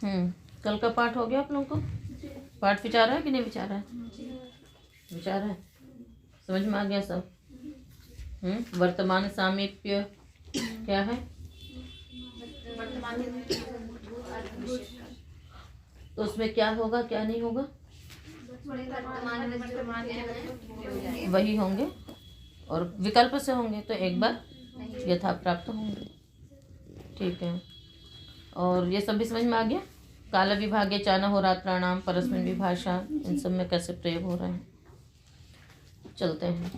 कल का पाठ हो गया आप लोगों को? पाठ विचारा है कि नहीं विचारा है? विचारा है, समझ में आ गया सब? वर्तमान सामीप्य क्या है? तो उसमें क्या होगा क्या नहीं होगा? वही होंगे और विकल्प से होंगे तो एक बार यथा प्राप्त होंगे। ठीक है, और ये सब भी समझ में आ गया? काल विभागे चान हो रात्राणाम परस्मिन विभाषा, इन सब में कैसे प्रयोग हो रहे हैं। चलते हैं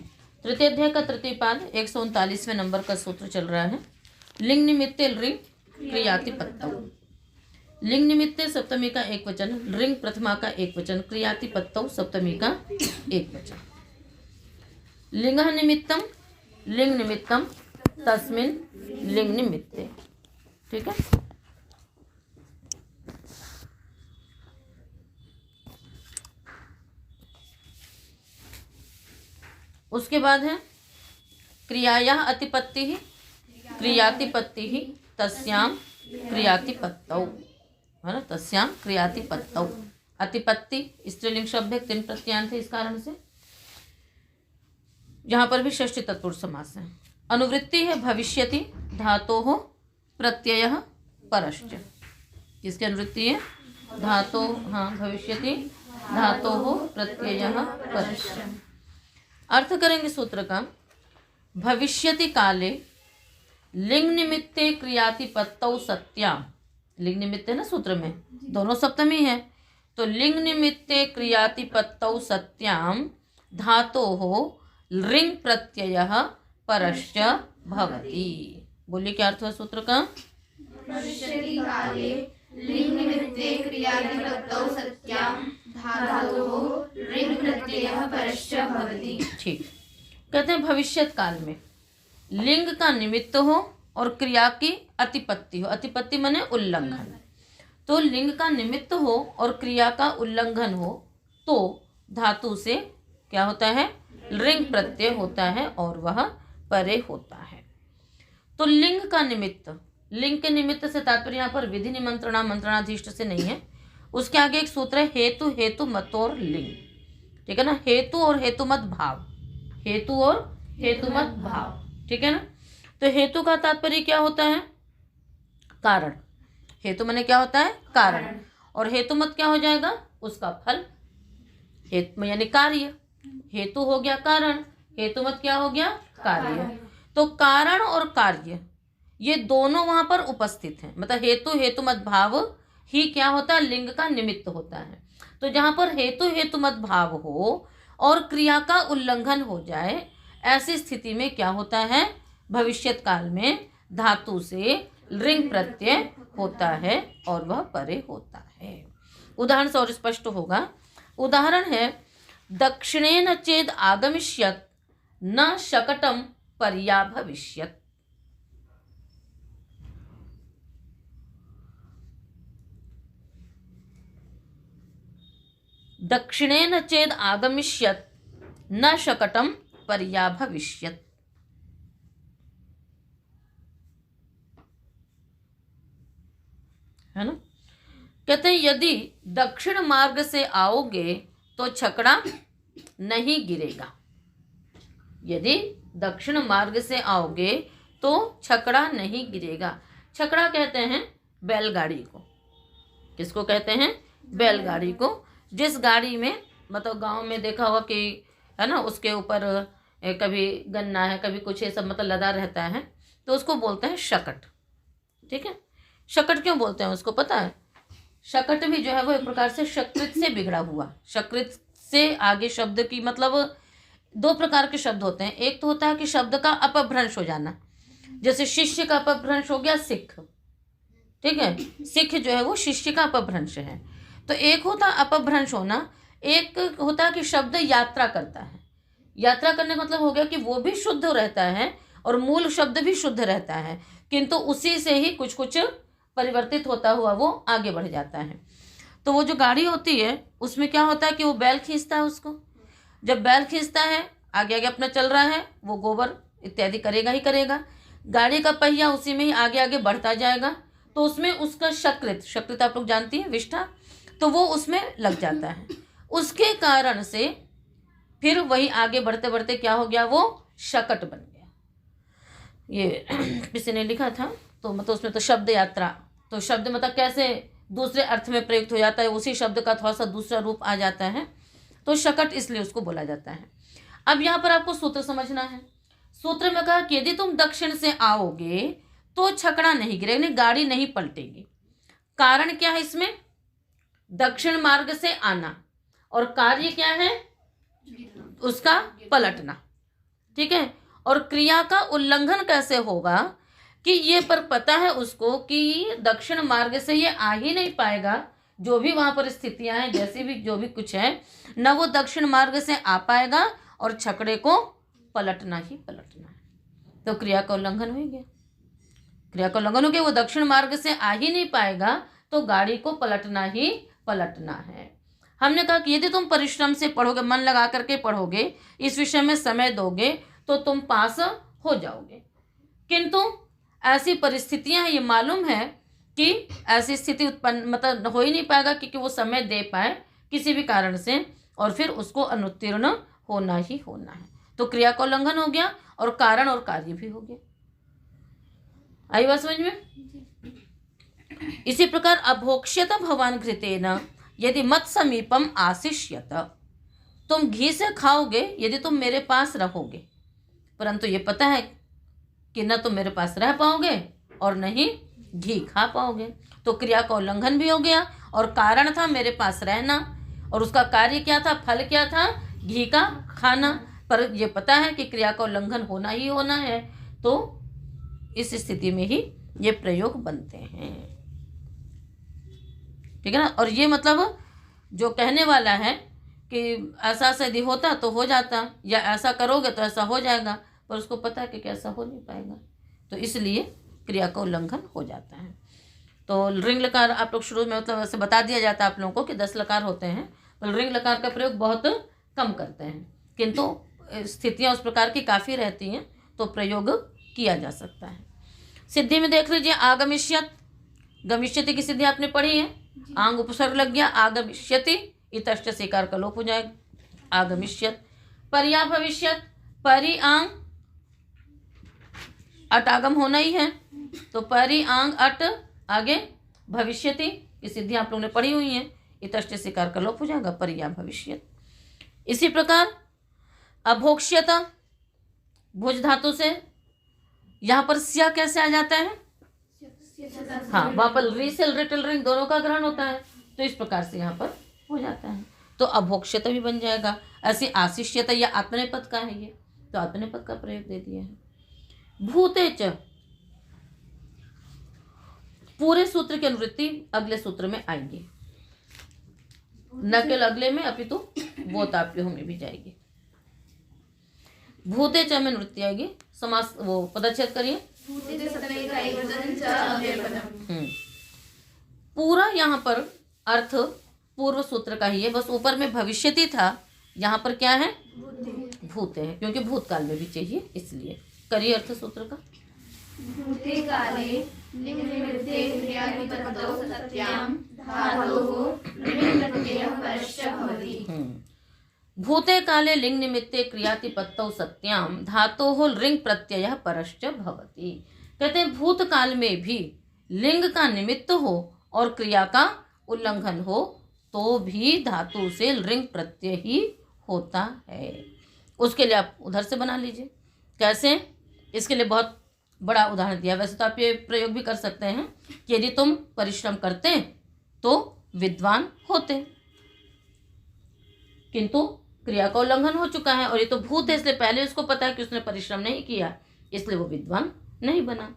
तृतीय अध्याय का तृतीय पाद 139वें नंबर का सूत्र चल रहा है। लिंग निमित्ते रिंग क्रियातिपत्तौ। लिंग निमित्ते सप्तमी का एक वचन, रिंग प्रथमा का एक वचन, क्रियातिपत्तौ सप्तमी का एक वचन। लिंग निमित्तम लिंग निमित्तम तस्मिन लिंग निमित्ते। ठीक है, उसके बाद है क्रियाया अतिपत्ति ही क्रियातिपत्ति ही तस्याम क्रियातिपत्तौ, है ना, तस्याम क्रियातिपत्तौ। अतिपत्ति स्त्रीलिंग शब्द है, 3 प्रत्यांत है, इस कारण से यहाँ पर भी षष्ठी तत्पुरुष समास है। अनुवृत्ति है भविष्यति धातोः प्रत्ययः परश्च। किसकी अनुवृत्ति है? धातो, हाँ, भविष्यति धातोः प्रत्ययः परश्च। अर्थ करेंगे सूत्र का। भविष्यति काले लिंग निमित्ते क्रियातिपत्तौ सत्याम। लिंग निमित्त है ना सूत्र में, दोनों सप्तमी है, तो लिंग निमित्ते क्रियातिपत्तौ सत्याम धातोः लिंग प्रत्ययः परश्च भवति। बोलिए क्या अर्थ है सूत्र का? भविष्यति काले लिंग निमित्ते क्रियातिपत्तौ सत्याम धातोः लिंग प्रत्ययः परश्च भवति। ठीक, कहते हैं भविष्यत काल में लिंग का निमित्त हो और क्रिया की अतिपत्ति हो। अतिपत्ति माने उल्लंघन। तो लिंग का निमित्त हो और क्रिया का उल्लंघन हो तो धातु से क्या होता है? लिंग प्रत्यय होता है और वह परे होता है। तो लिंग का निमित्त, लिंग के निमित्त से तात्पर्य यहाँ पर विधि निमंत्रणा मंत्रणाधीष्ट से नहीं है। उसके आगे एक सूत्र है हेतु हेतु मतोर लिंग। ठीक है ना, हेतु और हेतुमत भाव, हेतु और हेतुमत भाव। ठीक है ना, तो हेतु का तात्पर्य क्या होता है? कारण। हेतु माने क्या होता है? कारण। और हेतुमत क्या हो जाएगा? उसका फल, हेतु यानी कार्य। हेतु हो गया कारण, हेतुमत क्या हो गया? कार्य। तो कारण और कार्य ये दोनों वहां पर उपस्थित हैं। मतलब हेतु हेतुमत भाव ही क्या होता है? लिंग का निमित्त होता है। तो जहां पर हेतु हेतुमत भाव हो और क्रिया का उल्लंघन हो जाए, ऐसी स्थिति में क्या होता है? भविष्यत काल में धातु से लिंग प्रत्यय होता है और वह परे होता है। उदाहरण से और स्पष्ट होगा। उदाहरण है दक्षिणेन चेद आगमिष्यत न शकटम पर्याभविष्यत। दक्षिणेन चेद आगमिष्यत न शकटम पर्याभविष्यत। है ना, कहते हैं यदि दक्षिण मार्ग से आओगे तो छकड़ा नहीं गिरेगा। यदि दक्षिण मार्ग से आओगे तो छकड़ा नहीं गिरेगा। छकड़ा कहते हैं बैलगाड़ी को। किसको कहते हैं? बैलगाड़ी को। जिस गाड़ी में मतलब गांव में देखा होगा कि है ना, उसके ऊपर कभी गन्ना है कभी कुछ ये सब मतलब लदा रहता है, तो उसको बोलते हैं शकट। ठीक है, शकट क्यों बोलते हैं उसको पता है? शकट भी जो है वो एक प्रकार से शकृत से बिगड़ा हुआ। शकृत से आगे शब्द की मतलब 2 प्रकार के शब्द होते हैं। एक तो होता है कि शब्द का अपभ्रंश हो जाना, जैसे शिष्य का अपभ्रंश हो गया सिख। ठीक है, सिख जो है वो शिष्य का अपभ्रंश है। तो एक होता अपभ्रंश होना, एक होता है कि शब्द यात्रा करता है। यात्रा करने का मतलब हो गया कि वो भी शुद्ध रहता है और मूल शब्द भी शुद्ध रहता है, किंतु उसी से ही कुछ कुछ परिवर्तित होता हुआ वो आगे बढ़ जाता है। तो वो जो गाड़ी होती है उसमें क्या होता है कि वो बैल खींचता है उसको। जब बैल खींचता है आगे आगे अपना चल रहा है, वो गोबर इत्यादि करेगा ही करेगा। गाड़ी का पहिया उसी में ही आगे आगे बढ़ता जाएगा। तो उसमें उसका शकृत, शकृत आप लोग जानती हैं, विष्ठा, तो वो उसमें लग जाता है। उसके कारण से फिर वही आगे बढ़ते बढ़ते क्या हो गया, वो शकट बन गया। ये किसी ने लिखा था, तो मतलब उसमें तो शब्द यात्रा, तो शब्द मतलब कैसे दूसरे अर्थ में प्रयुक्त हो जाता है, उसी शब्द का थोड़ा सा दूसरा रूप आ जाता है, तो शकट इसलिए उसको बोला जाता है। अब यहाँ पर आपको सूत्र समझना है। सूत्र में कहा कि यदि तुम दक्षिण से आओगे तो छकड़ा नहीं गिरेगा, गाड़ी नहीं पलटेगी। कारण क्या है इसमें, दक्षिण मार्ग से आना, और कार्य क्या है, उसका पलटना, ठीक है। और क्रिया का उल्लंघन कैसे होगा कि ये पर पता है उसको कि दक्षिण मार्ग से ये आ ही नहीं पाएगा, जो भी वहां पर स्थितियां हैं, जैसे भी जो भी कुछ है, न वो दक्षिण मार्ग से आ पाएगा और छकड़े को पलटना ही पलटना है। तो क्रिया का उल्लंघन हो गया, क्रिया का उल्लंघन हो गया, वो दक्षिण मार्ग से आ ही नहीं पाएगा, तो गाड़ी को पलटना ही पलटना है। हमने कहा कि यदि तुम परिश्रम से पढ़ोगे, मन लगा करके पढ़ोगे, इस विषय में समय दोगे, तो तुम पास हो जाओगे। किंतु ऐसी परिस्थितियां हैं, ये मालूम है कि ऐसी स्थिति उत्पन्न मतलब हो ही नहीं पाएगा, क्योंकि वो समय दे पाए किसी भी कारण से, और फिर उसको अनुत्तीर्ण होना ही होना है। तो क्रिया का उल्लंघन हो गया और कारण और कार्य भी हो गया। आई बात समझ में। इसी प्रकार अभोक्ष्यत भवान घृतेन यदि मत समीपम आशिष्यत, तुम घी से खाओगे यदि तुम मेरे पास रहोगे, परंतु ये पता है कि न तुम मेरे पास रह पाओगे और न ही घी खा पाओगे। तो क्रिया का उल्लंघन भी हो गया, और कारण था मेरे पास रहना, और उसका कार्य क्या था, फल क्या था, घी का खाना। पर ये पता है कि क्रिया का उल्लंघन होना ही होना है, तो इस स्थिति में ही ये प्रयोग बनते हैं, ठीक है ना। और ये मतलब जो कहने वाला है कि ऐसा ऐसा यदि होता तो हो जाता, या ऐसा करोगे तो ऐसा हो जाएगा, पर उसको पता है कि कैसा हो नहीं पाएगा, तो इसलिए क्रिया का उल्लंघन हो जाता है। तो रिंग लकार आप लोग शुरू में मतलब ऐसे बता दिया जाता है आप लोगों को कि 10 लकार होते हैं, पर रिंग लकार का प्रयोग बहुत कम करते हैं, किंतु स्थितियाँ उस प्रकार की काफ़ी रहती हैं, तो प्रयोग किया जा सकता है। सिद्धि में देख लीजिए, आगमिष्यत, गमिष्यति की सिद्धि आपने पढ़ी है, आंग उपसर्ग लग गया, आगमिष्यति, इतश्च सिकार का लोप हो जाएगा, आगमिष्यत। पर्या भविष्यत, परि आंग अट आगम होना ही है, तो परि आंग अट आगे भविष्यति की सिद्धि आप लोगों ने पढ़ी हुई है, इतश्च सिकार का लोप हो जाएगा, पर्या भविष्यत। इसी प्रकार अभोक्ष्यता, भुज धातु से यहाँ पर स्या कैसे आ जाता है, हाँ वहाँ पर रीसेल रिटल रिंग दोनों का ग्रहण होता है, तो इस प्रकार से यहाँ पर हो जाता है, तो अभोक्ष्यता भी बन जाएगा। ऐसी आशिष्यता या आत्मनेपद का है ये, तो आत्मनेपद का प्रयोग दे दिया है। भूते च, पूरे सूत्र की अनुवृत्ति अगले सूत्र में आएगी, न केवल अगले में अपितु बोताप्योह में भी जाएगी। भूते च में अनुवृत्ति आएगी, समास वो पदच्छेद करिए। पूरा यहाँ पर अर्थ पूर्व सूत्र का ही है, बस ऊपर में भविष्यति था, यहाँ पर क्या है, भूते है, क्योंकि भूतकाल में भी चाहिए, इसलिए करिए अर्थ सूत्र का। भूते काले लिंग निमित्ते क्रियाविपत्तौ सत्यां धातोः लिंग प्रत्ययः परश्च भवति। भूते काले लिंग निमित्ते क्रियातिपत्तौ सत्यां धातोः लिंग प्रत्ययः परश्च भवति। कहते हैं भूतकाल में भी लिंग का निमित्त हो और क्रिया का उल्लंघन हो तो भी धातु से लिंग प्रत्यय ही होता है। उसके लिए आप उधर से बना लीजिए, कैसे, इसके लिए बहुत बड़ा उदाहरण दिया। वैसे तो आप ये प्रयोग भी कर सकते हैं कि यदि तुम परिश्रम करते तो विद्वान होते, किंतु क्रिया का उल्लंघन हो चुका है और ये तो भूत है, इसलिए पहले उसको पता है कि उसने परिश्रम नहीं किया, इसलिए वो विद्वान नहीं बना।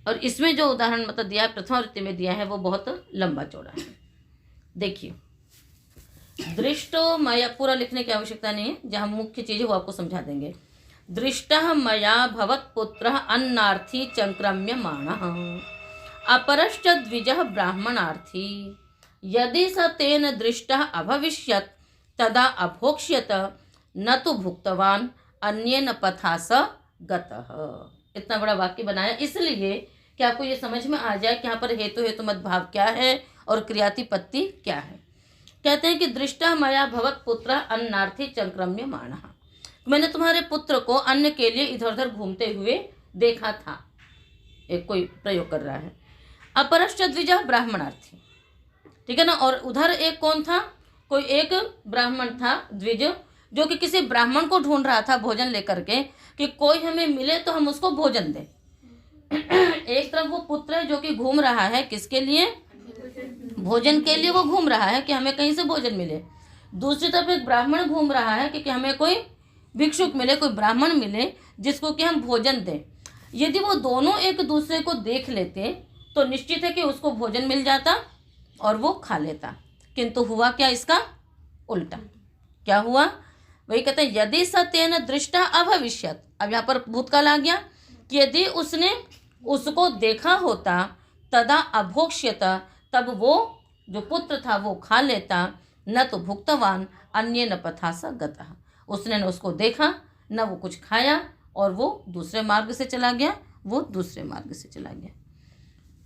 और इसमें जो उदाहरण मतलब दिया है, प्रथमा वृत्ति में दिया है, वो बहुत लंबा चौड़ा है। देखिए, दृष्टो मया, पूरा लिखने की आवश्यकता नहीं है, जहाँ मुख्य चीज है वो आपको समझा देंगे। दृष्टः मया भवत्पुत्रः अन्नार्थी चंक्रम्यमाणः अपरश्च द्विजः ब्राह्मणार्थी यदि स तेन दृष्टः अभविष्यत् तदा अभोक्ष्यत न तो भुक्तवान अन्येन पथा स गतः। इतना बड़ा वाक्य बनाया इसलिए कि आपको ये समझ में आ जाए कि यहाँ पर हेतु हेतु मत भाव क्या है और क्रियातिपत्ति क्या है। कहते हैं कि दृष्टा मया भवत पुत्र अन्नार्थी चंक्रम्य मानः, मैंने तुम्हारे पुत्र को अन्न के लिए इधर उधर घूमते हुए देखा था। एक कोई प्रयोग कर रहा है। अपरश्च द्विजा ब्राह्मणार्थी, ठीक है ना। और उधर एक कौन था, कोई एक ब्राह्मण था द्विज, जो कि किसी ब्राह्मण को ढूंढ रहा था भोजन लेकर के कि कोई हमें मिले तो हम उसको भोजन दें। एक तरफ वो पुत्र है जो कि घूम रहा है, किसके लिए, भोजन के लिए वो घूम रहा है कि हमें कहीं से भोजन मिले। दूसरी तरफ एक ब्राह्मण घूम रहा है कि हमें कोई भिक्षुक मिले, कोई ब्राह्मण मिले जिसको कि हम भोजन दें। यदि वो दोनों एक दूसरे को देख लेते तो निश्चित है कि उसको भोजन मिल जाता और वो खा लेता, किंतु हुआ क्या, इसका उल्टा। क्या हुआ, वही कहते हैं यदि सत्येन दृष्टा अभविष्यत। अब यहाँ पर भूतकाल आ गया कि यदि उसने उसको देखा होता तदा अभोक्ष्यत, तब वो जो पुत्र था वो खा लेता। न तो भुक्तवान अन्य न पथा स गतः, उसने न उसको देखा न वो कुछ खाया और वो दूसरे मार्ग से चला गया, वो दूसरे मार्ग से चला गया।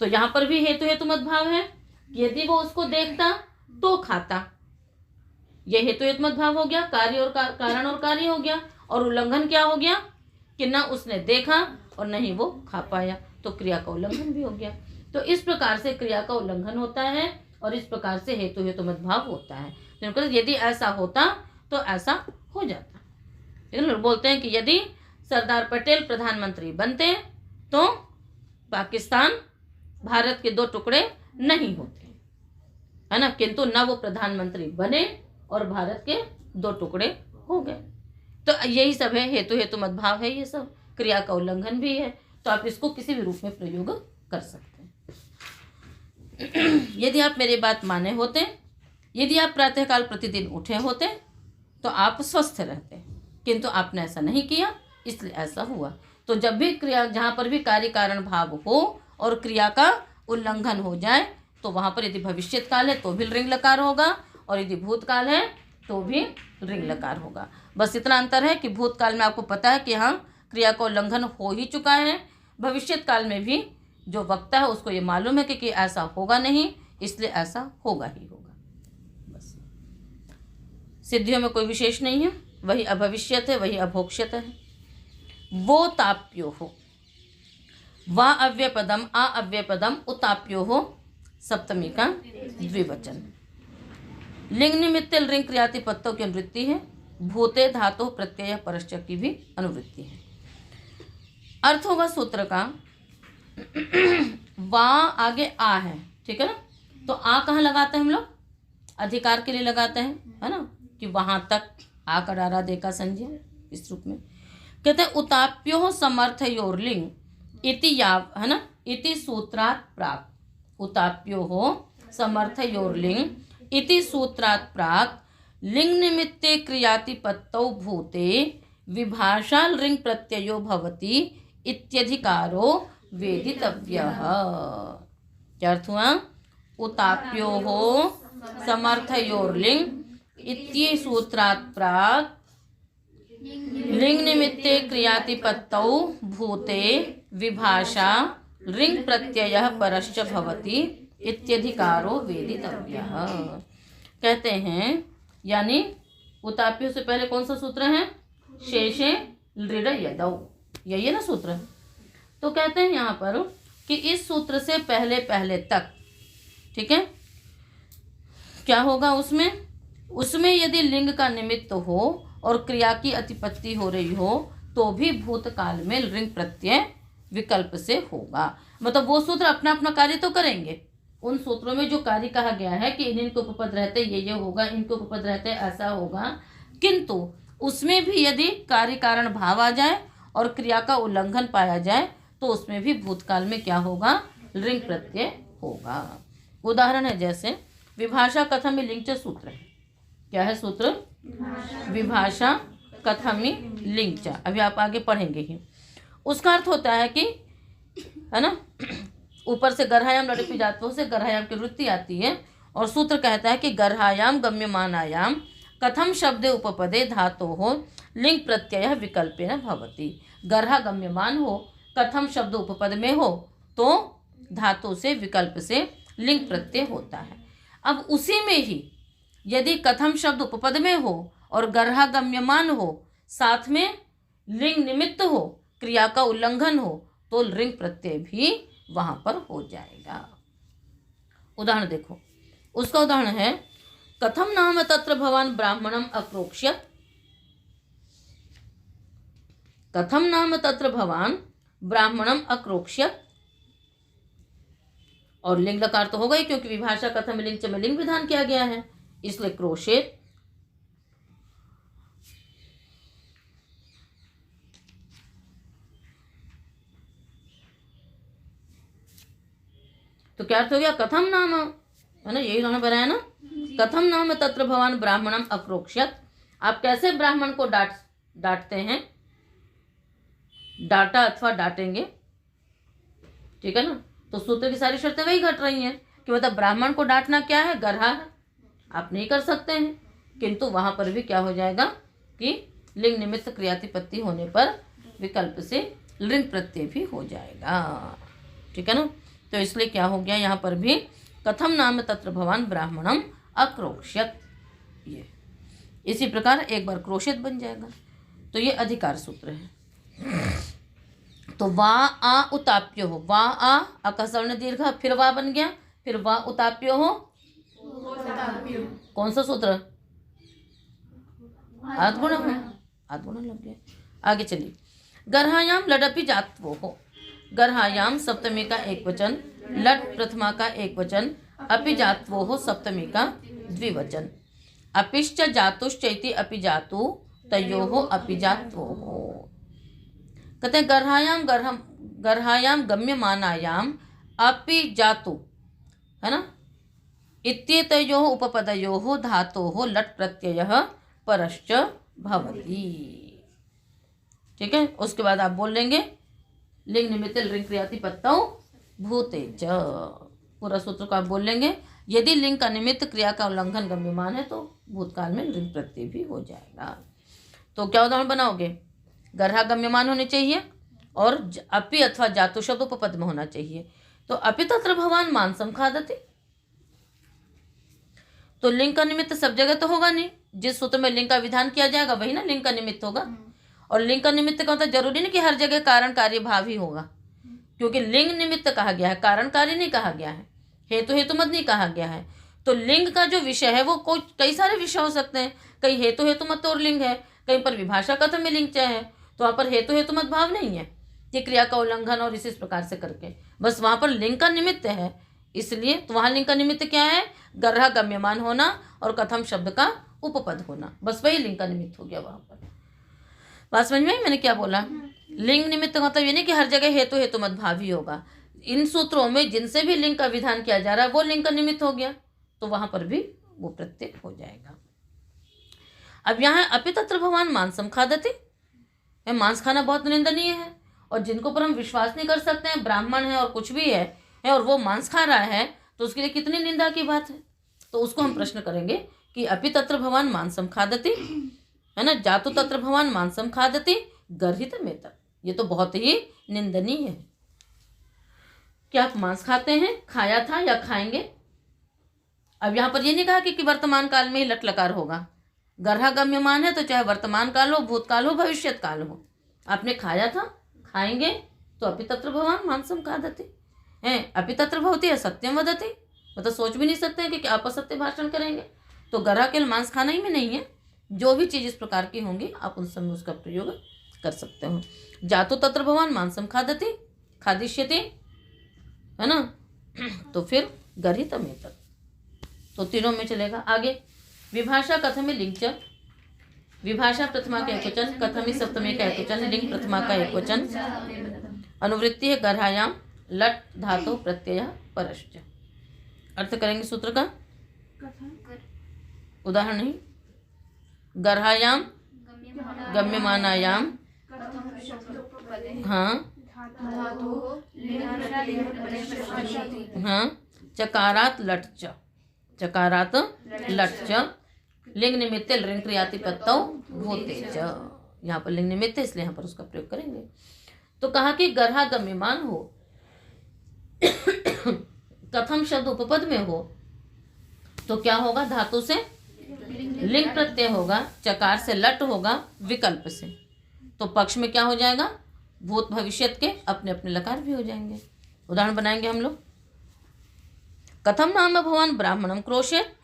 तो यहाँ पर भी हेतु हेतु मत भाव है कि यदि वो उसको देखता तो खाता, ये हेतु हेतु मत भाव हो गया, कार्य और कारण और कार्य हो गया। और उल्लंघन क्या हो गया कि ना उसने देखा और न ही वो खा पाया, तो क्रिया का उल्लंघन भी हो गया। तो इस प्रकार से क्रिया का उल्लंघन होता है और इस प्रकार से हेतु हेतु मत भाव होता है। तो यदि ऐसा होता तो ऐसा हो जाता, ठीक है। बोलते हैं कि यदि सरदार पटेल प्रधानमंत्री बनते तो पाकिस्तान भारत के दो टुकड़े नहीं होते, है ना, किंतु न वो प्रधानमंत्री बने और भारत के दो टुकड़े हो गए। तो यही सब है, हेतु हेतु मत भाव है, ये सब क्रिया का उल्लंघन भी है। तो आप इसको किसी भी रूप में प्रयोग कर सकते हैं। यदि आप मेरी बात माने होते, यदि आप प्रातःकाल प्रतिदिन उठे होते तो आप स्वस्थ रहते, किंतु आपने ऐसा नहीं किया, इसलिए ऐसा हुआ। तो जब भी क्रिया, जहाँ पर भी कार्य कारण भाव हो और क्रिया का उल्लंघन हो जाए तो वहाँ पर यदि भविष्यत काल है तो भी ऋंग लकार होगा और यदि भूतकाल है तो भी ऋंग लकार होगा। बस इतना अंतर है कि भूतकाल में आपको पता है कि हाँ क्रिया का उल्लंघन हो ही चुका है, भविष्यत काल में भी जो वक्ता है उसको ये मालूम है कि ऐसा होगा नहीं, इसलिए ऐसा होगा ही होगा। बस सिद्धियों में कोई विशेष नहीं है, वही अभविष्यत है, वही अभोक्ष्यत है। वो ताप्यो हो, वा अव्यपदम आ अव्यपदम उताप्यो हो, सप्तमी का द्विवचन। लिंग निमित्त ऋंग क्रियातिपत्तों की अनुवृत्ति है, भूते धातु प्रत्यय परश्च की भी अनुवृत्ति है। अर्थ होगा सूत्र का, वा आगे आ है, ठीक है ना। तो आ कहाँ लगाते हैं हम लोग, अधिकार के लिए लगाते हैं, है ना, कि वहां तक आ का डारा दे का संज्ञा, इस रूप में। कहते हैं उताप्यो समर्थयोर्लिंग इति याव, है ना, इति सूत्रात् प्राक। उताप्यो हो समर्थयोर्लिंग इति सूत्रात् प्राक लिंग निमित्ते क्रियातिपत्तौ भूते विभाषा लिंग प्रत्ययो भवति इत्यधिकारो वेदितव्यः। क्या अर्थ हुआ, उताप्यो हो समर्थयोर्लिंग इति सूत्रात् प्राक लिंग निमित्ते क्रियातिपत्तौ भूते विभाषा लिंग प्रत्ययः परश्च भवति इत्यधिकारो वेदितव्यः। कहते हैं यानी उताप्यो से पहले कौन सा सूत्र है, शेषे लृड यदौ, यही है ना सूत्र। तो कहते हैं यहाँ पर कि इस सूत्र से पहले पहले तक, ठीक है, क्या होगा उसमें यदि लिंग का निमित्त हो और क्रिया की अतिपत्ति हो रही हो तो भी भूतकाल में लिंग प्रत्यय विकल्प से होगा। मतलब वो सूत्र अपना अपना कार्य तो करेंगे, उन सूत्रों में जो कार्य कहा गया है कि इनके उपपद रहते ये होगा, इनके उपपद रहते ऐसा होगा, किंतु उसमें भी यदि कार्य कारण भाव आ जाए और क्रिया का उल्लंघन पाया जाए तो उसमें भी भूतकाल में क्या होगा, लिंग प्रत्यय होगा। उदाहरण है जैसे विभाषा कथमी लिंग च सूत्र है, क्या है सूत्र, विभाषा कथमी लिंग च, अभी आप आगे पढ़ेंगे ही। उसका अर्थ होता है कि, है ना, ऊपर से गर्हायाम लड़पी धातुओं से गर्हायाम की वृत्ति आती है और सूत्र कहता है कि गर्हायाम गम्यमानायाम कथम शब्दे उपपदे धातो हो लिंग प्रत्यय विकल्पेन भवति। गर्हा गम्यमान हो, कथम शब्द उपपद में हो तो धातु से विकल्प से लिंग प्रत्यय होता है। अब उसी में ही यदि कथम शब्द उपपद में हो और गर्हा गम्यमान हो, साथ में लिंग निमित्त हो, क्रिया का उल्लंघन हो, तो लिंग प्रत्यय भी वहां पर हो जाएगा। उदाहरण देखो, उसका उदाहरण है कथम नाम तत्र भवान ब्राह्मणम अक्रोक्ष्यत। कथम नाम तत्र भवान ब्राह्मणम अक्रोक्ष्यत, और लिंग लकार तो होगा ही क्योंकि विभाषा कथम लिंग च में लिंग विधान किया गया है, इसलिए क्रोशेत। तो क्या अर्थ हो गया? कथम नाम, है ना, यही उन्होंने बनाया ना, कथम नाम तत्र भवान ब्राह्मणम अक्रोक्ष्यत। आप कैसे ब्राह्मण को डांटते हैं, डांटा अथवा डांटेंगे, ठीक है ना। तो सूत्र की सारी शर्तें वही घट रही हैं कि मतलब ब्राह्मण को डांटना क्या है, गर्हा है, आप नहीं कर सकते हैं, किंतु वहां पर भी क्या हो जाएगा कि लिंग निमित्त क्रियातिपत्ति होने पर विकल्प से लिंग प्रत्यय भी हो जाएगा, ठीक है ना। तो इसलिए क्या हो गया, यहाँ पर भी कथम नाम तत्र भवान ब्राह्मणम अक्रोक्ष्यत, ये इसी प्रकार एक बार क्रोशित बन जाएगा। तो ये अधिकार सूत्र है। तो वा आ उताप्यो हो, वा आ अकसवर्ण दीर्घ, फिर वा बन गया, फिर वा उताप्यो हो, कौन सा सूत्र? आद्गुण हो, आद्गुण लग गया। आगे चलिए, गर्हायाम लडपि जात्वो हो, गर्हायाम सप्तमी का एक वचन, लट प्रथमा का एक वचन, अपि जात्वो हो सप्तमी का द्विवचन, अपिश्च जातुश्चैति अपि जातु तयो हो अपि जात्वो हो। कहते हैं गर्हायाम गम्यमानायाम अपि जातु, है ना, इत्येतयोः उपपदयोः धातोः लट् प्रत्ययः परश्च भवति, ठीक है। उसके बाद आप बोल लेंगे लिंग निमित्त लिंग क्रियातिपत्तौ भूते च, पूरा सूत्र को आप बोल लेंगे। यदि लिंग का निमित्त क्रिया का उल्लंघन गम्यमान है तो भूतकाल में लिंग प्रत्यय भी हो जाएगा। तो क्या उदाहरण बनाओगे? गर्हा गम्यमान होने चाहिए और अपि अथवा जातु शब्द उपपद में होना चाहिए। तो अपि तत्र भवान मांसम खादति, तो लिंग का निमित्त सब जगह तो होगा नहीं, जिस सूत्र में लिंग का विधान किया जाएगा वही ना लिंग का निमित्त होगा। और लिंग का निमित्त का मतलब जरूरी नहीं कि हर जगह कारण कार्य भाव ही होगा, क्योंकि लिंग निमित्त कहा गया है, कारण कार्य नहीं कहा गया है, हेतु हेतुमत नहीं कहा गया है। तो लिंग का जो विषय है वो कई सारे विषय हो सकते हैं, कहीं हेतु हेतुमत और लिंग है, कहीं पर विभाषा कथम में लिंग च है, तो वहाँ पर हेतु हेतुमत भाव नहीं है कि क्रिया का उल्लंघन और इसी प्रकार से करके, बस वहाँ पर लिंग का निमित्त है। इसलिए तो वहाँ लिंग का निमित्त क्या है? गर्हा गम्यमान होना और कथम शब्द का उपपद होना, बस वही लिंग का निमित्त हो गया वहाँ पर। बात समझ में आई मैंने क्या बोला? लिंग निमित्त मतलब ये नहीं कि हर जगह हेतु हेतुमत भाव ही होगा। इन सूत्रों में जिनसे भी लिंग का विधान किया जा रहा है वो लिंग का निमित्त हो गया, तो वहां पर भी वो प्रत्यय हो जाएगा। अब यहाँ अपि तत्र भवान मांसम खादति, मांस खाना बहुत निंदनीय है और जिनको पर हम विश्वास नहीं कर सकते हैं, ब्राह्मण है और कुछ भी है और वो मांस खा रहा है, तो उसके लिए कितनी निंदा की बात है। तो उसको हम प्रश्न करेंगे कि अपि तत्र भवान मांसम खादति, है ना, जातु तत्र भवान मांसम खादति गर्हित में तक, ये तो बहुत ही निंदनीय है। क्या आप मांस खाते हैं, खाया था या खाएंगे? अब यहाँ पर ये नहीं कहा कि वर्तमान काल में ही लट लकार होगा, गर्हा गम्यमान है तो चाहे वर्तमान काल हो, भूतकाल हो, भविष्यत काल हो, आपने खाया था, खाएंगे, तो अपि तत्र भवान मांसम खादति है, अपि तत्र भवति असत्यम वदति, मतलब सोच भी नहीं सकते हैं कि आप असत्य भाषण करेंगे। तो गर्हा केवल मांस खाना ही में नहीं है, जो भी चीज इस प्रकार की होंगी आप उन सब में उसका प्रयोग कर सकते हो। जातु तत्र भवान मांसम खादति, खादिष्यति, है ना, तो फिर गर्हित में तक, तो तीनों में चलेगा। आगे विभाषा कथम लिंग च, विभाषा प्रथमा का एक वचन, कथमी सप्तमी का एक वचन, लिंग प्रथमा का एक वचन, अनुवृत्ति है गर्हायाम लट धातु प्रत्यय परश्च। अर्थ करेंगे सूत्र का, उदाहरण नहीं, गर्हायाम गम्यमानायाम, हाँ हाँ, चकारात लट च, चकारात लट च, लिंग निमित्त लिंग क्रियातिपत्तौ भूते च, यहाँ पर लिंग निमित्त है इसलिए यहाँ पर उसका प्रयोग करेंगे। तो कहा कि गर्हा गम्यमान हो, कथम शब्द उपपद में हो तो क्या होगा, धातु से लिंग प्रत्यय होगा, चकार से लट होगा, विकल्प से। तो पक्ष में क्या हो जाएगा, भूत भविष्यत के अपने अपने लकार भी हो जाएंगे। उदाहरण बनाएंगे हम लोग। कथम नाम भवान ब्राह्मणम क्रोशेत,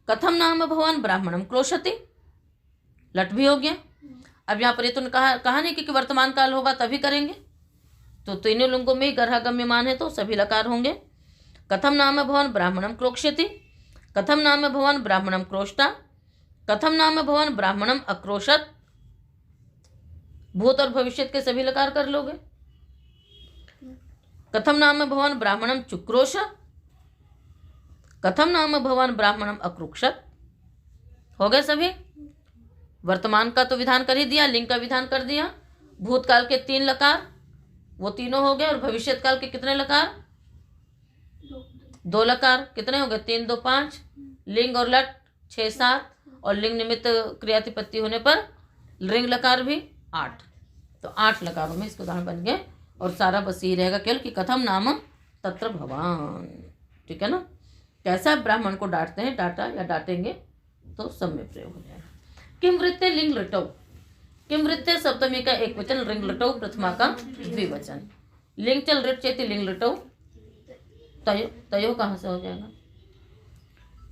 कथम नाम भवान ब्राह्मणम क्रोशति, लट भी हो गया। अब यहाँ पर ये तो कहा नहीं कि वर्तमान काल होगा तभी करेंगे, तो तीनों लिंगों में गर्हा गम्यमान है तो सभी लकार होंगे। कथम नाम भवान ब्राह्मणम क्रोक्ष्यति, कथम नाम भवान ब्राह्मणम क्रोष्टा, कथम नाम भवान ब्राह्मणम अक्रोशत, भूत और भविष्यत के सभी लकार कर लोगे। कथम नाम भवान ब्राह्मणम चुक्रोश, कथम नाम भवान ब्राह्मणम अक्रुक्षत, हो गए सभी। वर्तमान का तो विधान कर ही दिया, लिंग का विधान कर दिया। भूतकाल के 3 लकार वो तीनों हो गए, और भविष्यत काल के कितने लकार, 2 लकार। कितने हो गए, 3 2 5, लिंग और लट 6 7, और लिंग निमित्त क्रियातिपत्ति होने पर लिंग लकार भी 8। तो 8 लकारों में इसके उदाहरण बन गए, और सारा बस यही रहेगा केवल कि कथम नाम तत्र भवान। ठीक है ना, कैसा ब्राह्मण को डांटते हैं, डांटा या डांटेंगे तो सब में प्रयोग हो जाएगा। किम वृत्ते लिंग लटौ, किम वृत्ते सप्तमी का एक वचन, लिंग लटौ प्रथमा का द्विवचन। लिंग चल ऋट चेति लिंग लटौ, तयो तयो कहाँ से हो जाएगा।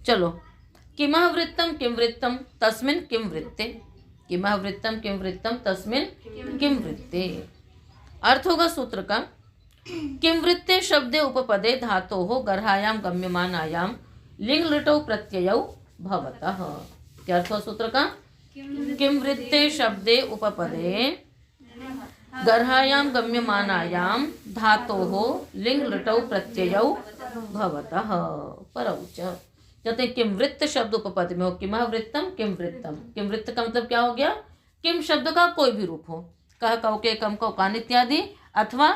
चलो, किमः वृत्तम किम वृत्तम तस्मिन् किम वृत्ते, किमः वृत्तम किम वृत्तम तस्मिन् किम वृत्ते। अर्थ होगा सूत्र का, किम वृत्ते शब्दे उपपदे धातोः गर्हायाम गम्यमानायाम लिंग लटौ प्रत्ययौ भवतः। क्या अर्थ हो सूत्र का, किम वृत्ते शब्दे उपपदे गर्हायाम गम्यमानायाम धातोः लिंग लटौ प्रत्ययौ भवतः परौच। कहते हैं किम वृत्त शब्द उपपद में हो, किमः वृत्तम किम वृत्तम। किम वृत्त का मतलब क्या हो गया, किम शब्द का कोई भी रूप हो, कह कौ के कम को कान इत्यादि, अथवा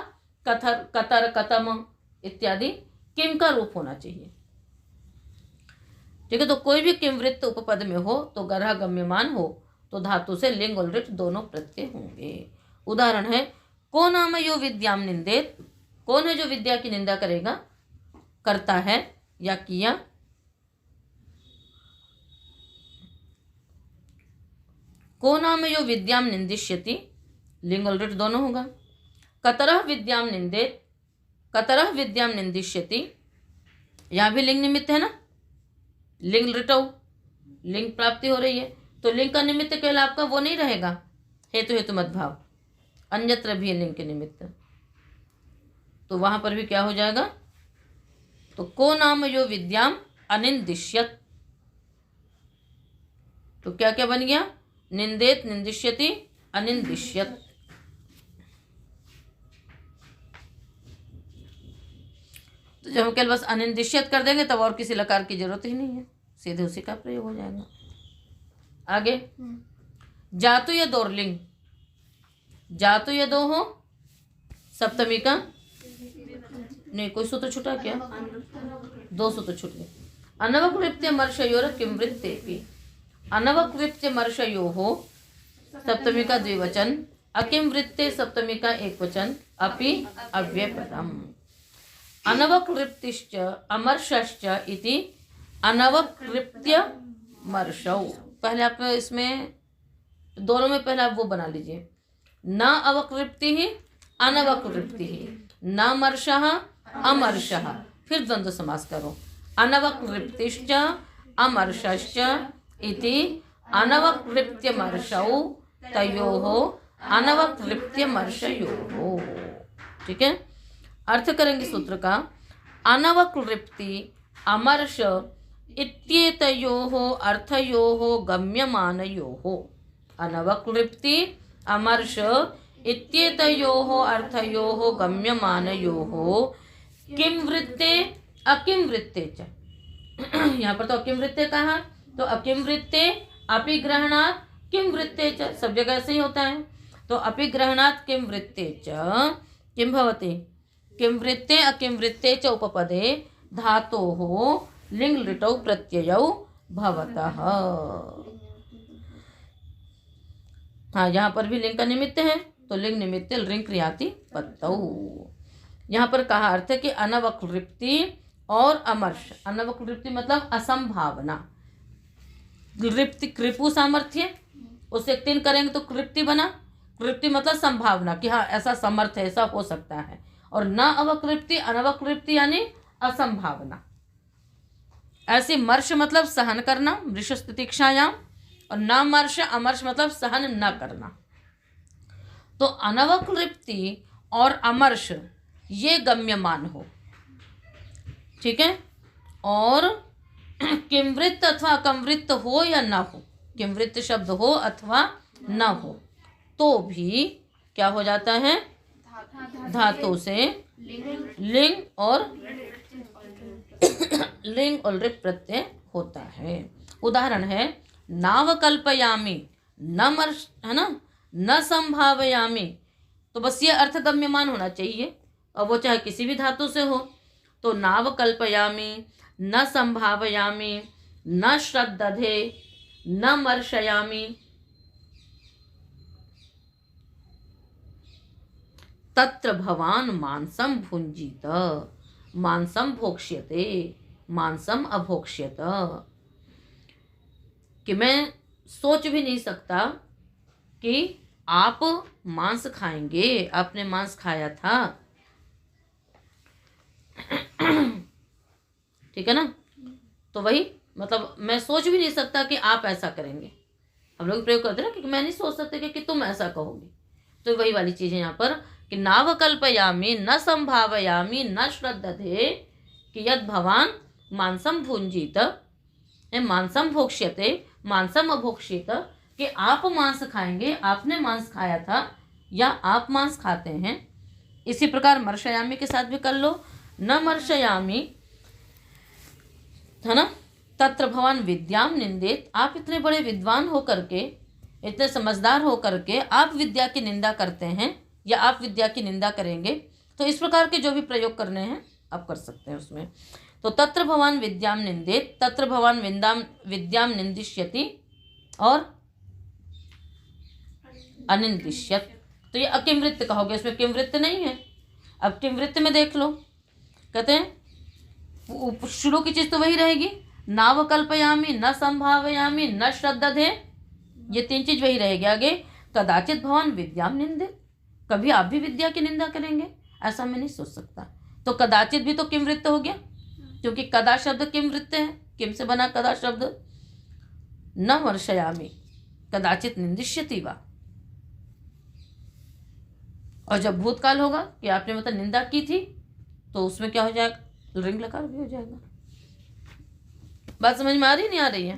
कथर कतर कतम इत्यादि किम का रूप होना चाहिए। ठीक है, तो कोई भी किम वृत्त उपपद में हो तो गर्हा गम्यमान हो तो धातु से लिंग और लिट दोनों प्रत्यय होंगे। उदाहरण है, को नाम यो विद्याम निंदेत, कौन है जो विद्या की निंदा करेगा, करता है या किया। को नाम यो विद्याम निंदिष्यति, लिंग और लिट दोनों होगा। कतरह विद्याम निंदेत, कतरह विद्याम निंदिष्यति, यहाँ भी लिंग निमित्त है ना, लिंग लिटौ, लिंग प्राप्ति हो रही है, तो लिंग का निमित्त केवल आपका वो नहीं रहेगा हेतु हेतु मद्भाव, अन्यत्र भी लिंग के निमित्त, तो वहां पर भी क्या हो जाएगा, तो को नाम यो विद्याम अनिंदिष्यत, तो क्या क्या बन गया, निंदेत निंदिष्यति अनिंदिष्यत। तो जब हम केवल बस अनिंदिष्यत कर देंगे तब और किसी लकार की जरूरत ही नहीं है, सीधे उसी का प्रयोग हो जाएगा। आगे, जातु या दोर्लिंग, जातु या दो हो, सप्तमी का नहीं, कोई सूत्र छूटा क्या, 2 सूत्र छूट गए। अनवक्लिप्त्य मर्षयोर किम वृत्तेपि, अनवक्लिप्त्य मर्षयोः सप्तमी का द्विवचन, अकिम वृत्ते सप्तमी का एक वचन, अपि अव्ययपदम। अनवक्लिप्तिश्च अमर्षश्च इति अनवक्लिप्त्य मर्षौ। पहले आप इसमें दोनों में पहले आप वो बना लीजिए, न अवक्लिप्ति ही अनवक्लिप्ति ही, न मर्षः अमर्षः, फिर द्वंद्व समास करो, अनवक्लिप्तिश्च अमर्षश्च इति अनवक्लिप्त्य मर्षौ तयोः अनवक्लिप्त्य मर्षयोः। ठीक है, अर्थ करेंगे सूत्र का, अनवक्लिप्ति अमर्ष इत्येतयोः अर्थयोः गम्यमानयोः, अनवक्लिप्ति अमर्ष इत्येतयोः अर्थयोः गम्यमानयोः किम वृत्ते अकिम वृत्ते च। यहाँ पर तो अकिम वृत्ते कहा, तो अकिम वृत्ते अपिग्रहणात् किम वृत्ते च, सब जगह ऐसे ही होता है। तो अपिग्रहणात् किम वृत्ते च किम भवति, किम वृत्ते अकिम वृत्ते च उपपदे धातोः लिंग लिटौ प्रत्ययौ भवतः। हाँ, यहाँ पर भी लिंग का निमित्त है तो लिंग निमित्त लिंग क्रियाति पत्तौ। यहाँ पर कहा अर्थ है कि अनवक्लृप्ति और अमर्ष। अनवक्लृप्ति मतलब असंभावना, कृप्ति कृपु सामर्थ्य, उससे 3 करेंगे तो कृप्ति बना। कृप्ति मतलब संभावना कि हाँ ऐसा समर्थ है, ऐसा हो सकता है। और न अवकृप्ति, अनवकृप्ति यानी असंभावना। ऐसे मर्ष मतलब सहन करना, मृष तितिक्षायाम, और न मर्ष अमर्ष मतलब सहन न करना। तो अनवकृप्ति और अमर्ष ये गम्यमान हो, ठीक है। और किमवृत्त अथवा अकमवृत्त हो या न हो, किमवृत्त शब्द हो अथवा न हो तो भी क्या हो जाता है, धातु से लिंग और ऋट प्रत्यय होता है। उदाहरण है नावकल्पयामि, न मर्ष है ना, न संभावयामि, तो बस ये अर्थ गम्यमान होना चाहिए, और वो चाहे किसी भी धातु से हो। तो नावकल्पयामि, न संभावयामि, न श्रद्धधे, न मर्शयामि, तत्र भवान मांसम भुंजीत, मांसम भोक्ष्यते, मांसम अभोक्ष्यत। कि मैं सोच भी नहीं सकता कि आप मांस खाएंगे, आपने मांस खाया था, ठीक है ना। तो वही मतलब मैं सोच भी नहीं सकता कि आप ऐसा करेंगे। हम लोग प्रयोग करते हैं ना कि मैं नहीं सोच सकते कि तुम ऐसा कहोगे। तो वही वाली चीज है यहाँ पर कि नावकल्पयामि, न संभावयामि, न श्रद्धते, कि यद भवान मांसम भुंजीत, मांसम भोक्ष्यते, मांसम अभोक्ष्यत, कि आप मांस खाएंगे, आपने मांस खाया था या आप मांस खाते हैं। इसी प्रकार मर्शयामी के साथ भी कर लो, न मर्शयामी, है ना, तत्र भवान विद्याम निंदेत, आप इतने बड़े विद्वान होकर के, इतने समझदार होकर के आप विद्या की निंदा करते हैं या आप विद्या की निंदा करेंगे। तो इस प्रकार के जो भी प्रयोग करने हैं आप कर सकते हैं उसमें। तो तत्र भवान विद्याम निंदेत, तत्र भवान विद्याम निंदिष्यति और अनिंदिष्यत, तो ये अकिमवृत्त कहोगे, इसमें किमवृत्त नहीं है। अब किमवृत्त में देख लो, कहते हैं शुरू की चीज तो वही रहेगी, नावकल्पयामि, न संभावयामि, न श्रद्धधे, ये 3 चीज वही रहेगी। आगे कदाचित भवान विद्याम निंदित, कभी आप भी विद्या की निंदा करेंगे, ऐसा मैं नहीं सोच सकता। तो कदाचित भी तो किमवृत्त हो गया, क्योंकि कदा शब्द किमवृत्त है, किम से बना कदा शब्द। न मर्शयामि, कदाचित निंदिष्यति वा, और जब भूतकाल होगा कि आपने मतलब निंदा की थी, तो उसमें क्या हो जाएगा, रिंग लकार भी हो जाएगा। बात समझ में आ रही नहीं आ रही है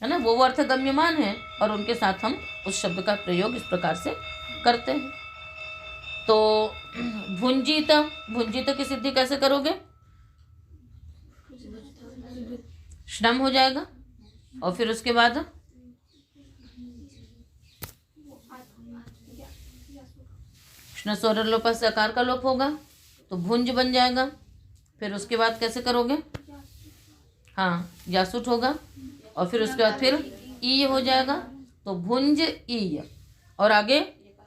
ना। वो अर्थ गम्यमान है और उनके साथ हम उस शब्द का प्रयोग इस प्रकार से करते हैं। तो भुंजीत, भुंजीत की सिद्धि कैसे करोगे, श्रम हो जाएगा और फिर उसके बाद स्वर लोप से आकार का लोप होगा तो भुंज बन जाएगा। फिर उसके बाद कैसे करोगे, हाँ यासुट होगा और फिर उसके बाद फिर ई हो जाएगा तो भुंज ई, और आगे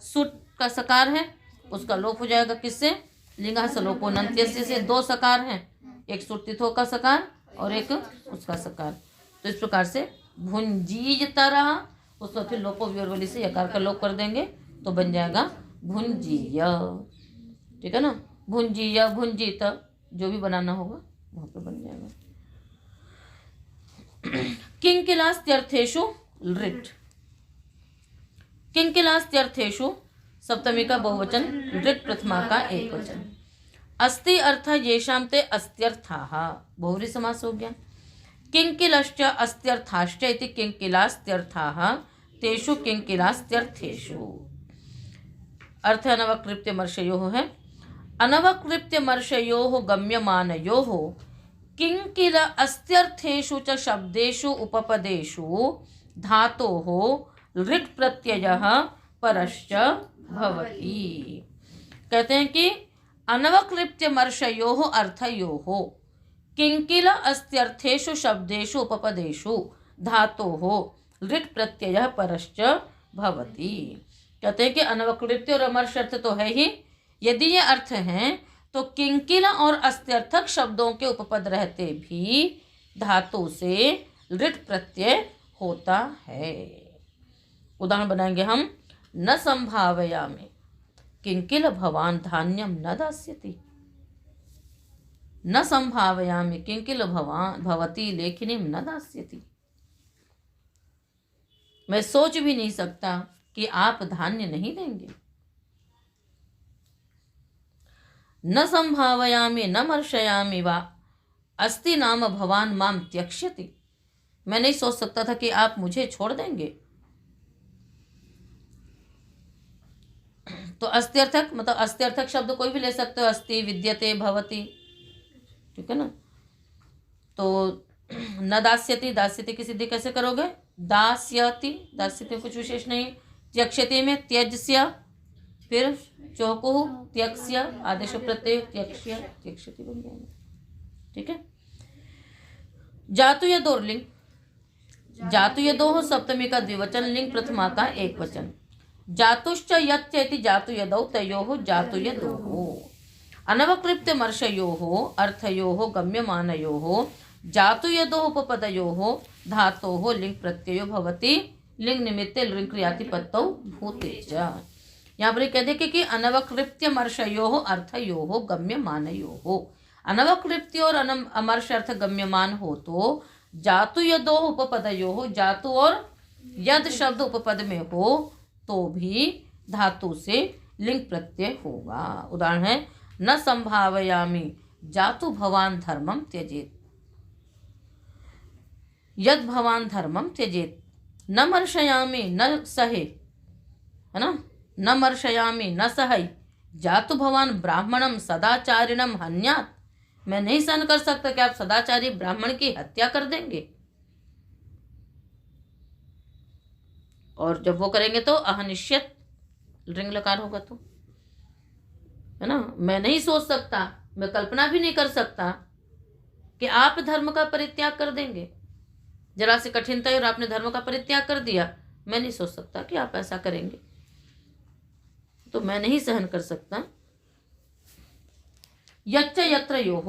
सुट का सकार है उसका लोप हो जाएगा, किससे, लिंगा से लोपो नंत्यस्य से। 2 सकार हैं, एक सुट्तिथो का सकार और एक उसका सकार। तो इस प्रकार से भुंजीजता रहा, उसको फिर लोपो व्योरवली से यकार का लोप कर देंगे तो बन जाएगा भुंजीय, ठीक है ना। भुंजीय, भुंजीत, जो भी बनाना होगा वहां पर बन जाएगा। किंकिलास्त्यर्थेषु लृट्, किंकिलास्त्यर्थेषु सप्तमी का बहुवचन, लृट् प्रथमा का एकवचन। अस्ति अर्थ येषां ते अस्त्यर्थाः, बहुव्रीहि समास हो गया। किंकिलश्च अस्त्यर्थाश्च इति किंकिलास्त्यर्थाः, तेषु किंकिलास्त्यर्थेषु। अर्थ अनवकृत्य मर्शयोः है, अनवकृत्य मर्शयोः गम्यमानयोः किंकिल अस्त्यर्थेषु च शब्देषु उपपदेषु धातोः लृट् प्रत्ययः परश्च भवति। कहते हैं कि अनवकृत्य मर्शयोः अर्थयोः किंकिल अस्त्यर्थेषु शब्देषु उपपदेषु धातोः लृट् प्रत्ययः परश्च भवति। कहते हैं कि अनवकृत्य और अमर्श अर्थ तो है ही, यदि ये अर्थ हैं तो किंकिल और अस्त्यर्थक शब्दों के उपपद रहते भी धातु से लृट प्रत्यय होता है। उदाहरण बनाएंगे हम। न संभावयामि किंकिल भवान धान्यम न दास्यति। न संभावयामि किंकिल भवान भवती लेखिनीम न दास्यति। मैं सोच भी नहीं सकता कि आप धान्य नहीं देंगे। न संभावयामि न मर्शयामि वा अस्ति नाम भवान माम त्यक्ष्यति। मैं नहीं सोच सकता था कि आप मुझे छोड़ देंगे। तो अस्त्यर्थक मतलब अस्त्यर्थक शब्द कोई भी ले सकते हो। अस्ति, विद्यते, भवति, ठीक है ना। तो न दास्यति, दास्यति की सिद्धि कैसे करोगे? दास्यति, दास्यति में कुछ विशेष नहीं। त्यक्ष्यति में त्यज्य, फिर चौकुः त्यक्ष्य, आदेश प्रत्यय त्यक्ष्य, त्यक्ष्यति बन जाएगा, ठीक है। जातु या दो लिंग। जातु या दो सप्तमी का द्विवचन, लिंग प्रथमा का एक वचन। जातुश्च यत्येति जातु यदौ तयोः जातु यदोः। अनवक्लिप्त मर्शयोः अर्थयोः गम्यमानयोः जातु यदोः उपपदयोः धातोः लिंग प्रत्ययो भवति लिंग निमित्ते लिंग क्रियातिपत्तौ भूते च। यहाँ पर कह दे कि अनवक्लिप्त्य मर्शयोः अर्थयोः गम्यमानयोः। अनवक्लिप्त्य और अमर्श अर्थ गम्यमान हो तो जातु यदोः उपपदयोः, जातु और यद शब्द उपपद में हो तो भी धातु से लिंग प्रत्यय होगा। उदाहरण है न संभावयामि जातु भवान धर्मम त्यजेत। यद भवान धर्मम त्यजेत। न मर्शयामि न सहे, है ना, न मर्शयामि न सहै जातु भवान ब्राह्मणम सदाचारिणम हन्यात। मैं नहीं सहन कर सकता कि आप सदाचारी ब्राह्मण की हत्या कर देंगे। और जब वो करेंगे तो अहनिश्यत लिंग लकार होगा, तो है ना। मैं नहीं सोच सकता, मैं कल्पना भी नहीं कर सकता कि आप धर्म का परित्याग कर देंगे। जरा सी कठिनता और आपने धर्म का परित्याग कर दिया, मैं नहीं सोच सकता कि आप ऐसा करेंगे, तो मैं नहीं सहन कर सकता। यच्च यत्र योः।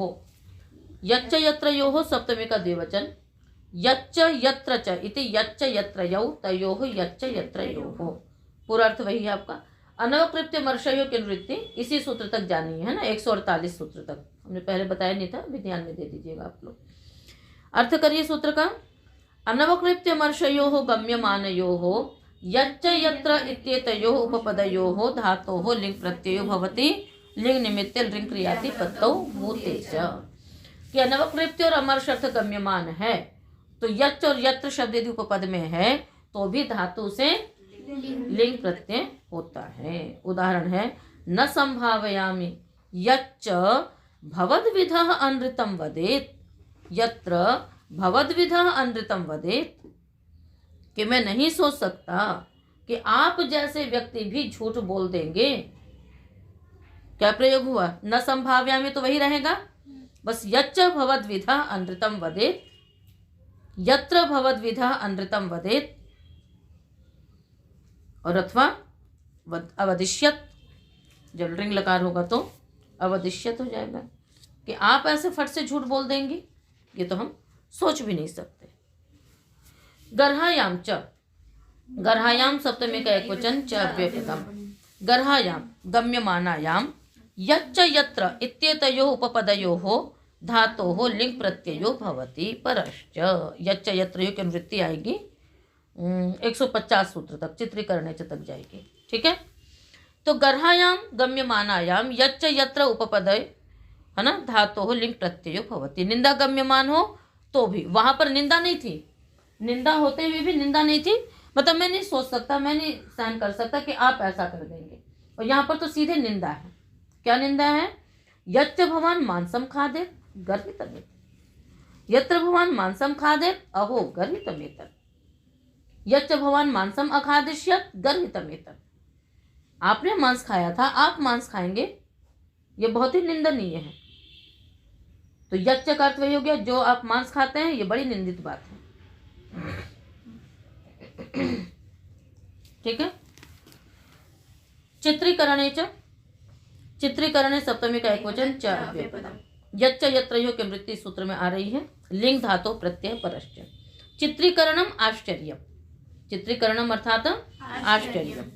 यच्च यत्र योः सप्तमी का द्विवचन। यच्च यत्र च इति यच्च यत्र यौ तयोः यच्च यत्र योः। पूरा अर्थ वही है आपका। अनवक्लिप्त मर्शयों की निवृत्ति इसी सूत्र तक जानी है ना, 148 सूत्र तक हमने पहले बताया नहीं था, अभी ध्यान में दे दीजिएगा आप लोग। अर्थ करिए सूत्र का। अनवक्लिप्त मर्शयोः गम्यमानयोः यच्च यत्र इत्येतयोः उपपदयोः धातोः लिंग प्रत्ययो भवति लिंग निमित्ते लिंग क्रियातिपत्तौ भूते च। कि अनवक्लिप्त और अमर्श अर्थ गम्यमान है तो यच्च और यत्र शब्द यदि उपपद में है तो भी धातु से लिंग प्रत्यय होता है। उदाहरण है न संभावयामि यच्च भवद्विधः अनृतं वदेत्। यत्र भवद्विधः अनृतं वदेत्, कि मैं नहीं सोच सकता कि आप जैसे व्यक्ति भी झूठ बोल देंगे। क्या प्रयोग हुआ? न संभाव्यामि तो वही रहेगा, बस यच्च भवद्विधः अनृतं वदेत्, यत्र भवद्विधः अनृतं वदेत्, और अथवा अवदिश्यत। जब लिंग लकार होगा तो अवदिश्यत हो जाएगा कि आप ऐसे फट से झूठ बोल देंगे, ये तो हम सोच भी नहीं सकते। गर्हायाम च। गर्हायाम सप्तमी का एक वचन च अव्ययपदम। गर्हायाम गम्यमानायाम यच्च यत्र इत्येतयोः उपपदयोः धातोः लिंग प्रत्ययो भवति परश्च। यच्च यत्र की निवृत्ति आएगी 150 सूत्र तक, चित्रीकरण तक जाएगी, ठीक है। तो गर्हायाम गम्यमानायाम यच्च यत्र उपपदय, है ना, धातोः लिंग प्रत्ययो भवति। निंदा गम्यमान हो तो भी, वहां पर निंदा नहीं थी, निंदा होते हुए भी निंदा नहीं थी, मतलब मैं नहीं सोच सकता, मैं नहीं सहन कर सकता कि आप ऐसा कर देंगे। और यहाँ पर तो सीधे निंदा है। क्या निंदा है? यच्च भवान मांसम खादेत गर्हितमेत। यत्र भवान मांसम खादेत अहो गर्हितमेत। यच्च भवान मांसम अखादिष्यत गर्हितमेत। आपने मांस खाया था, आप मांस खाएंगे, ये बहुत ही निंदनीय है। तो यच्च का अर्थ वही हो गया, जो आप मांस खाते हैं, ये बड़ी निंदित बात है, ठीक है। चित्रीकरणे च। चित्रीकरण है सप्तमी का एकवचन च अव्ययपदम। यच्च यत्रयोः के मृत्यु सूत्र में आ रही है लिंग धातु प्रत्यय परश्च। चित्रीकरणम आश्चर्यम, चित्रीकरणम अर्थात आश्चर्यम।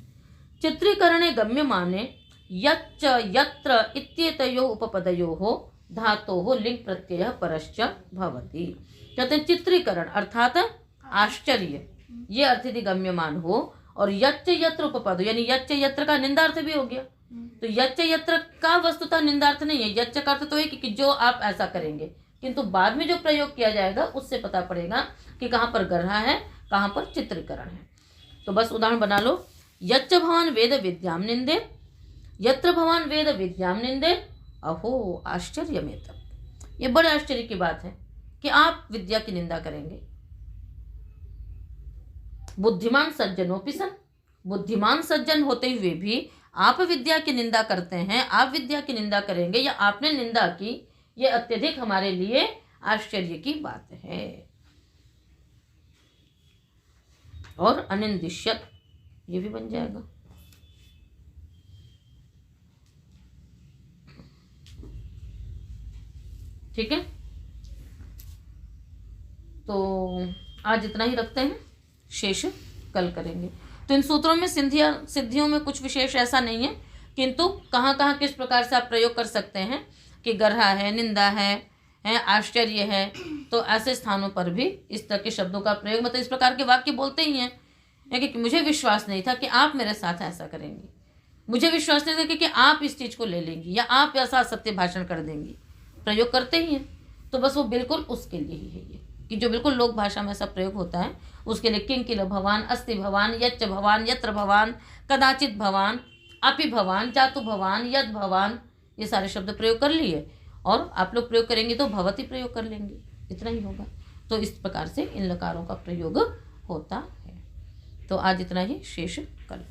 चित्रीकरणे गम्यमाने यच्च यत्र इत्येतयोः उपपदयोः धातोः लिंग प्रत्ययः परश्च भवति। कहते हैं चित्रीकरण अर्थात आश्चर्य, ये अर्थ यदि गम्यमान हो और यच्च यत्र उपपद यानी यच्च यत्र का निंदार्थ भी हो गया, तो यच्च यत्र का वस्तुतः निंदार्थ नहीं है। यच्च का अर्थ तो है कि जो आप ऐसा करेंगे, किंतु बाद में जो प्रयोग किया जाएगा उससे पता पड़ेगा कि कहाँ पर गर्हा है, कहाँ पर चित्रीकरण है। तो बस उदाहरण बना लो। यच्च भवान वेद विद्याम निंदे, यत्र भवान वेद विद्याम निंदे, अहो आश्चर्यमेतत्। ये बड़े आश्चर्य की बात है कि आप विद्या की निंदा करेंगे। बुद्धिमान सज्जनोपि सन, बुद्धिमान सज्जन होते हुए भी आप विद्या की निंदा करते हैं, आप विद्या की निंदा करेंगे या आपने निंदा की, ये अत्यधिक हमारे लिए आश्चर्य की बात है। और अनिंदिष्यत ये भी बन जाएगा। ठीक है, तो आज इतना ही रखते हैं, शेष कल करेंगे। तो इन सूत्रों में सिद्धियों में कुछ विशेष ऐसा नहीं है, किंतु कहाँ कहाँ किस प्रकार से आप प्रयोग कर सकते हैं कि गर्हा है, निंदा है आश्चर्य है, तो ऐसे स्थानों पर भी इस तरह के शब्दों का प्रयोग, मतलब इस प्रकार के वाक्य बोलते ही हैं कि मुझे विश्वास नहीं था कि आप मेरे साथ ऐसा करेंगी, मुझे विश्वास नहीं था कि आप इस चीज़ को ले लेंगी या आप ऐसा सत्य भाषण कर देंगी, प्रयोग करते ही हैं। तो बस वो बिल्कुल उसके लिए ही है ये कि जो बिल्कुल लोक भाषा में ऐसा प्रयोग होता है उसके लिए किं किल भवान, अस्ति भवान, यच्च भवान, यत्र भवान, कदाचित भवान, अपि भवान, जातु भवान, यद भवान, ये सारे शब्द प्रयोग कर लिए और आप लोग प्रयोग करेंगे तो भवति प्रयोग कर लेंगे, इतना ही होगा। तो इस प्रकार से इन लकारों का प्रयोग होता है। तो आज इतना ही, शेष कल।